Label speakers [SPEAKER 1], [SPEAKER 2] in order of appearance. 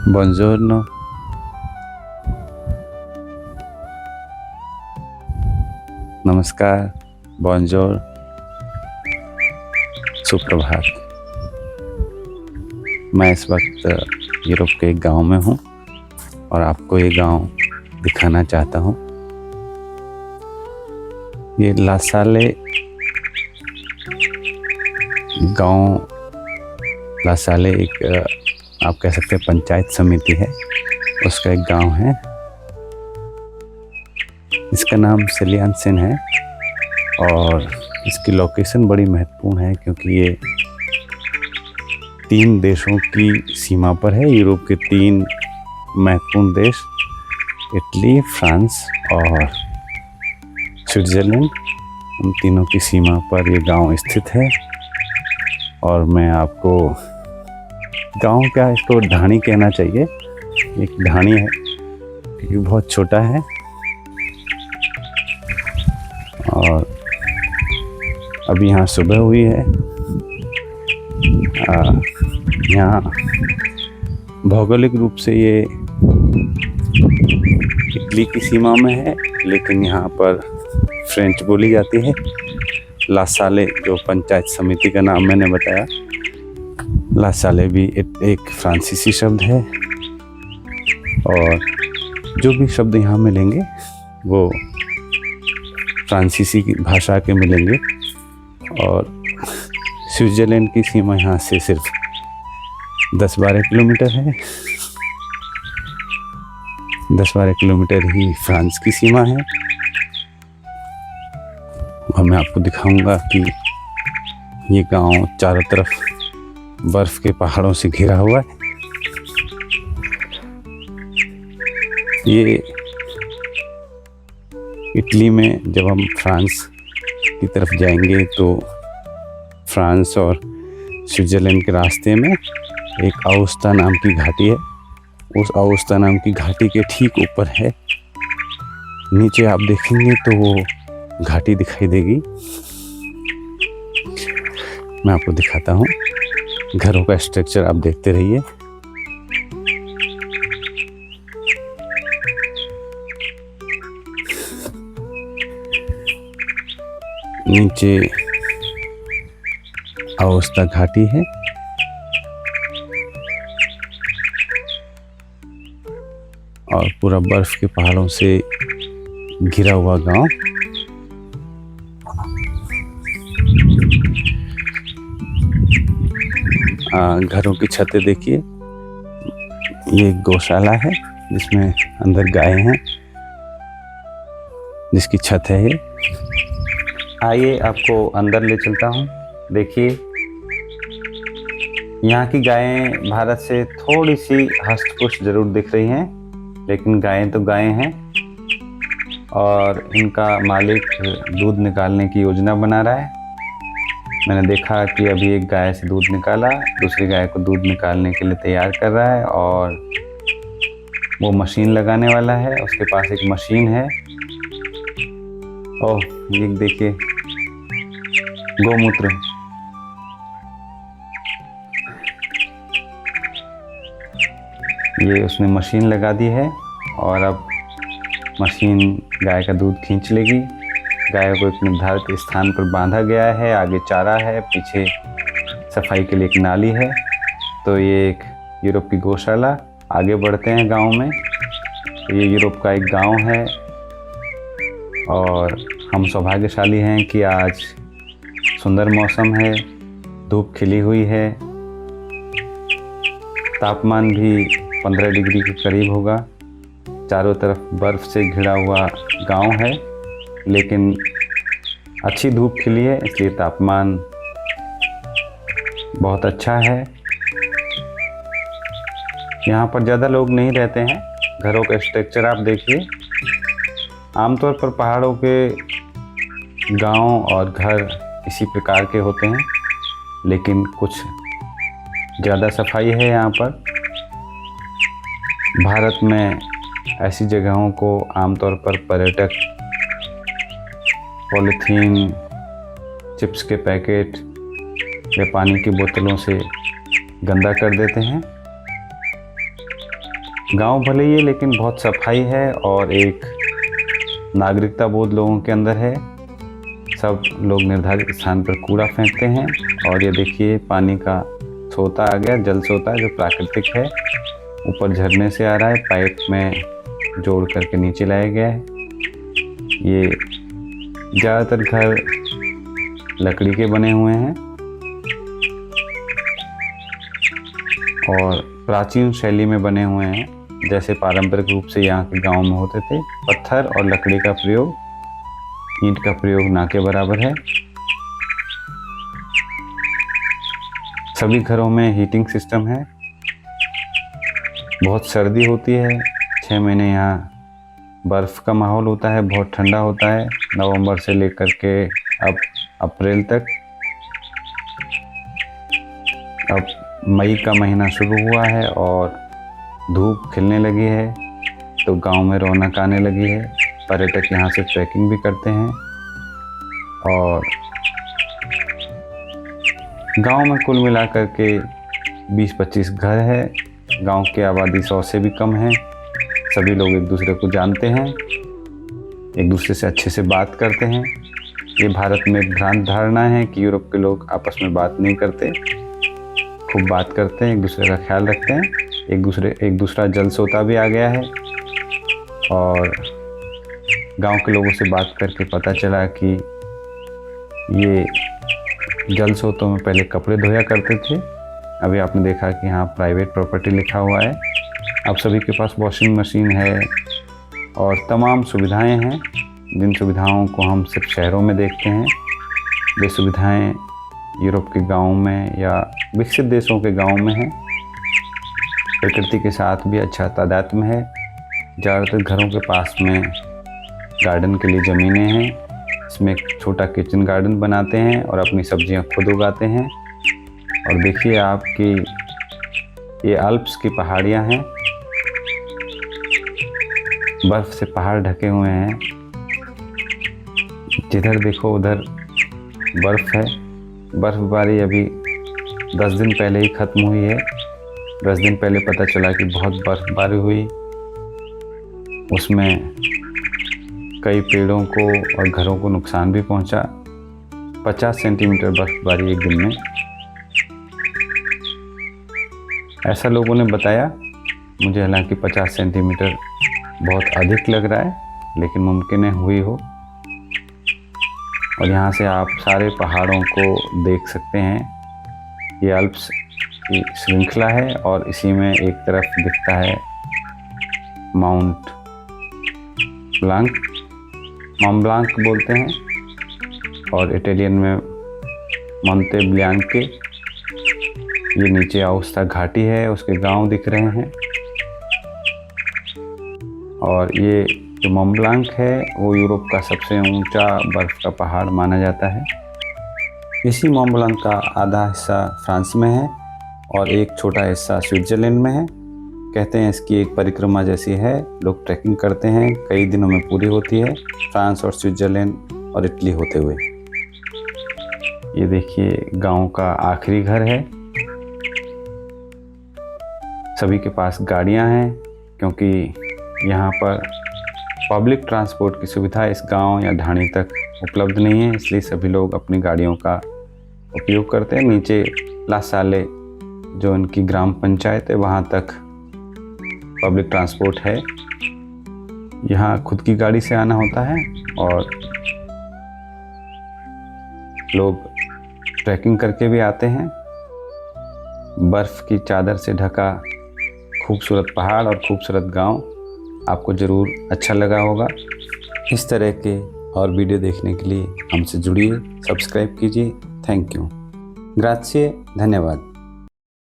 [SPEAKER 1] Buongiorno, नमस्कार, bonjour, सुप्रभात। मैं इस वक्त यूरोप के एक गांव में हूं और आपको ये गांव दिखाना चाहता हूं। ये ला साले गांव, ला साले एक आप कह सकते हैं पंचायत समिति है, उसका एक गांव है। इसका नाम सेलियानसेन है और इसकी लोकेशन बड़ी महत्वपूर्ण है क्योंकि ये 3 देशों की सीमा पर है। यूरोप के 3 महत्वपूर्ण देश इटली, फ्रांस और स्विट्ज़रलैंड, उन तीनों की सीमा पर ये गांव स्थित है। और मैं आपको गांव क्या, इसको ढाणी कहना चाहिए, एक ढाणी है क्योंकि बहुत छोटा है। और अभी यहाँ सुबह हुई है। यहाँ भौगोलिक रूप से ये इटली की सीमा में है, लेकिन यहाँ पर फ्रेंच बोली जाती है। ला साले जो पंचायत समिति का नाम मैंने बताया, ला साले भी एक फ्रांसीसी शब्द है। और जो भी शब्द यहाँ मिलेंगे वो फ्रांसीसी की भाषा के मिलेंगे। और स्विट्ज़रलैंड की सीमा यहाँ से सिर्फ 10-12 किलोमीटर है। 10-12 किलोमीटर ही फ्रांस की सीमा है। और मैं आपको दिखाऊंगा कि ये गांव चारों तरफ बर्फ के पहाड़ों से घिरा हुआ है। ये इटली में जब हम फ्रांस की तरफ जाएंगे तो फ्रांस और स्विट्ज़रलैंड के रास्ते में एक आउस्ता नाम की घाटी है। उस आउस्ता नाम की घाटी के ठीक ऊपर है, नीचे आप देखेंगे तो वो घाटी दिखाई देगी। मैं आपको दिखाता हूँ। घरों का स्ट्रक्चर आप देखते रहिए। नीचे आउस्ता घाटी है और पूरा बर्फ के पहाड़ों से घिरा हुआ गांव। घरों की छतें देखिए। ये एक गौशाला है जिसमें अंदर गाय हैं, जिसकी छत है ये। आइए आपको अंदर ले चलता हूँ। देखिए, यहाँ की गायें भारत से थोड़ी सी हष्ट-पुष्ट जरूर दिख रही हैं, लेकिन गायें तो गायें हैं। और इनका मालिक दूध निकालने की योजना बना रहा है। मैंने देखा कि अभी एक गाय से दूध निकाला, दूसरी गाय को दूध निकालने के लिए तैयार कर रहा है और वो मशीन लगाने वाला है। उसके पास एक मशीन है। ओह, ये देखिए, गौमूत्र। ये उसने मशीन लगा दी है और अब मशीन गाय का दूध खींच लेगी। गाय को एक निर्धारित स्थान पर बांधा गया है। आगे चारा है, पीछे सफाई के लिए एक नाली है। तो ये एक यूरोप की गौशाला। आगे बढ़ते हैं गांव में। ये यूरोप का एक गांव है और हम सौभाग्यशाली हैं कि आज सुंदर मौसम है, धूप खिली हुई है, तापमान भी 15 डिग्री के करीब होगा। चारों तरफ बर्फ से घिरा हुआ गांव है, लेकिन अच्छी धूप खिली है इसलिए तापमान बहुत अच्छा है। यहाँ पर ज़्यादा लोग नहीं रहते हैं। घरों का स्ट्रक्चर आप देखिए। आमतौर पर पहाड़ों के गांव और घर इसी प्रकार के होते हैं, लेकिन कुछ ज़्यादा सफाई है यहाँ पर। भारत में ऐसी जगहों को आमतौर पर पर्यटक पॉलीथीन, चिप्स के पैकेट या पानी की बोतलों से गंदा कर देते हैं। गांव भले ही है लेकिन बहुत सफाई है और एक नागरिकता बोध लोगों के अंदर है। सब लोग निर्धारित स्थान पर कूड़ा फेंकते हैं। और ये देखिए पानी का सोता आ गया, जल सोता है जो प्राकृतिक है, ऊपर झरने से आ रहा है, पाइप में जोड़ करके नीचे लाया गया है। ये ज़्यादातर घर लकड़ी के बने हुए हैं और प्राचीन शैली में बने हुए हैं, जैसे पारंपरिक रूप से यहाँ के गांव में होते थे। पत्थर और लकड़ी का प्रयोग, ईंट का प्रयोग ना के बराबर है। सभी घरों में हीटिंग सिस्टम है। बहुत सर्दी होती है, 6 महीने यहाँ बर्फ़ का माहौल होता है, बहुत ठंडा होता है, नवंबर से लेकर के अब अप्रैल तक। अब मई का महीना शुरू हुआ है और धूप खिलने लगी है, तो गांव में रौनक आने लगी है। पर्यटक यहाँ से ट्रैकिंग भी करते हैं। और गांव में कुल मिलाकर के 20-25 घर है। गांव की आबादी 100 से भी कम है। सभी लोग एक दूसरे को जानते हैं, एक दूसरे से अच्छे से बात करते हैं। ये भारत में एक भ्रांत धारणा है कि यूरोप के लोग आपस में बात नहीं करते, खूब बात करते हैं, एक दूसरे का ख्याल रखते हैं। एक दूसरा जल सोता भी आ गया है। और गांव के लोगों से बात करके पता चला कि ये जल सोतों में पहले कपड़े धोया करते थे। अभी आपने देखा कि यहाँ प्राइवेट प्रॉपर्टी लिखा हुआ है। अब सभी के पास वॉशिंग मशीन है और तमाम सुविधाएं हैं, जिन सुविधाओं को हम सिर्फ शहरों में देखते हैं। वे सुविधाएं यूरोप के गाँव में या विकसित देशों के गाँव में हैं। प्रकृति के साथ भी अच्छा तादात्म्य है। ज़्यादातर घरों के पास में गार्डन के लिए ज़मीनें हैं। इसमें एक छोटा किचन गार्डन बनाते हैं और अपनी सब्जियां खुद उगाते हैं। और देखिए आप कि ये अल्प्स की पहाड़ियां हैं, बर्फ़ से पहाड़ ढके हुए हैं। जिधर देखो उधर बर्फ़ है। बर्फ़बारी अभी 10 दिन पहले ही ख़त्म हुई है। 10 दिन पहले पता चला कि बहुत बर्फ़बारी हुई। उसमें कई पेड़ों को और घरों को नुकसान भी पहुंचा। 50 सेंटीमीटर बर्फ़बारी एक दिन में, ऐसा लोगों ने बताया। मुझे हालांकि 50 सेंटीमीटर बहुत अधिक लग रहा है, लेकिन मुमकिन है हुई हो। और यहाँ से आप सारे पहाड़ों को देख सकते हैं। ये अल्प्स की श्रृंखला है और इसी में एक तरफ दिखता है माउंट ब्लांक, मॉन्ट ब्लांक बोलते हैं, और इटालियन में मोंते ब्लांके। ये नीचे आउस्ता घाटी है, उसके गांव दिख रहे हैं। और ये जो मॉन्ट ब्लांक है वो यूरोप का सबसे ऊंचा बर्फ़ का पहाड़ माना जाता है। इसी मॉन्ट ब्लांक का आधा हिस्सा फ्रांस में है और एक छोटा हिस्सा स्विट्ज़रलैंड में है। कहते हैं इसकी एक परिक्रमा जैसी है, लोग ट्रैकिंग करते हैं, कई दिनों में पूरी होती है, फ्रांस और स्विट्ज़रलैंड और इटली होते हुए। ये देखिए गांव का आखिरी घर है। सभी के पास गाड़ियां हैं, क्योंकि यहाँ पर पब्लिक ट्रांसपोर्ट की सुविधा इस गांव या ढाणी तक उपलब्ध नहीं है, इसलिए सभी लोग अपनी गाड़ियों का उपयोग करते हैं। नीचे ला साले जो इनकी ग्राम पंचायत है वहाँ तक पब्लिक ट्रांसपोर्ट है। यहाँ खुद की गाड़ी से आना होता है और लोग ट्रैकिंग करके भी आते हैं। बर्फ़ की चादर से ढका खूबसूरत पहाड़ और खूबसूरत गांव आपको ज़रूर अच्छा लगा होगा। इस तरह के और वीडियो देखने के लिए हमसे जुड़िए, सब्सक्राइब कीजिए। थैंक यू, ग्राzie, धन्यवाद।